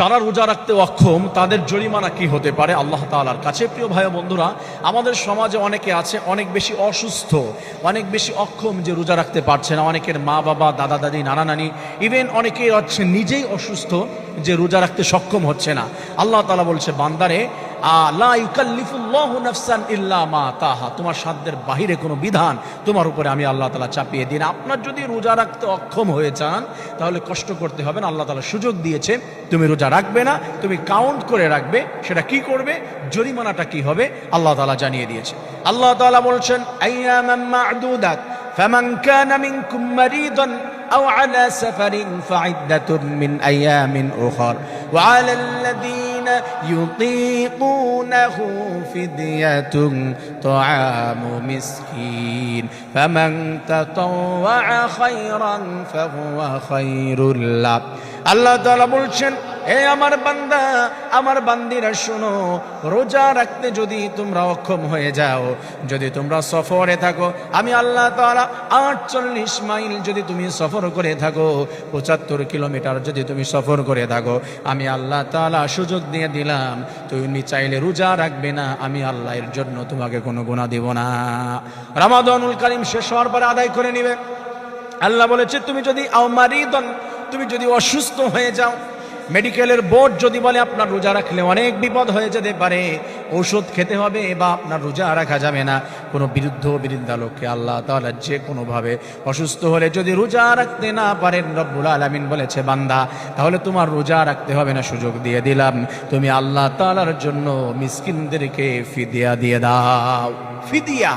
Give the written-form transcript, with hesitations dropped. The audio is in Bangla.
যারা রোজা রাখতে অক্ষম তাদের জরিমানা কি হতে পারে আল্লাহ তাআলার কাছে? প্রিয় ভাই ও বন্ধুরা, আমাদের সমাজে অনেকে আছে অনেক বেশি অসুস্থ, অনেক বেশি অক্ষম, যে রোজা রাখতে পারছে না। অনেকের মা বাবা, দাদা দাদি, নানা নানি, ইভেন অনেকে হচ্ছে নিজেই অসুস্থ, যে রোজা রাখতে সক্ষম হচ্ছে না। আল্লাহ তাআলা বলছে, বান্দারে লা ইউকাল্লিফুল্লাহু নাফসান ইল্লা মা আতাহা, তোমার সাধ্যের বাহিরে কোনো বিধান তোমার উপরে আমি আল্লাহ তাআলা চাপিয়ে দিই না। আপনার যদি রোজা রাখতে অক্ষম হয়ে যান তাহলে কষ্ট করতে হবে না। আল্লাহ তাআলা সুযোগ দিয়েছে, তুমি রোজা রাখবে না, তুমি কাউন্ট করে রাখবে। সেটা কি করবে, জরিমানাটা কি হবে, আল্লাহ তাআলা জানিয়ে দিয়েছে। আল্লাহ তাআলা বলছেন, আইয়ামান মা'দুদাত ফামান কানা মিনকুম মারিদান আও আলা সাফারিন ফাইদ্দাতুম মিন আইয়ামিন উখর ওয়া আলাল্লাযীনা ইউতীকুনাহু ফিদিয়াতুন তুআমু মিসকিন ফামান তাতাওয়া খায়রান ফাহুয়া খায়রুল লাহ। আল্লাহ তাআলা বলছেন, হে আমার বান্দা, আমার বান্দিরা শোনো, রোজা রাখতে যদি তোমরা অক্ষম হয়ে যাও, যদি তোমরা সফরে থাকো, আমি আল্লাহ তাআলা 48 মাইল যদি তুমি সফর করে থাকো, 75 কিলোমিটার যদি তুমি সফর করে থাকো, আমি আল্লাহ তাআলা সুযোগ দিয়ে দিলাম, তুমি চাইলে রোজা রাখবে না, আমি আল্লাহ এর জন্য তোমাকে কোনো গুনাহ দেব না। রমাদানুল কারীম শেষ হওয়ার পরে আদায় করে নিবে। আল্লাহ বলেছে, তুমি যদি মারিদান, তুমি যদি অসুস্থ হয়ে যাও, মেডিকেলের বোর্ড যদি বলে আপনার রোজা রাখলে অনেক বিপদ হয়ে যেতে পারে, ঔষধ খেতে হবে বা আপনার রোজা রাখা যাবে না, কোনো বিরুদ্ধা লোককে আল্লাহ তাআলা যে কোনোভাবে অসুস্থ হলে যদি রোজা রাখতে না পারেন, রব্বুল আলামিন বলেছে, বান্দা তাহলে তোমার রোজা রাখতে হবে না, সুযোগ দিয়ে দিলাম, তুমি আল্লাহ তাআলার জন্য মিসকিনদেরকে ফিদিয়া দিয়ে দাও। ফিদিয়া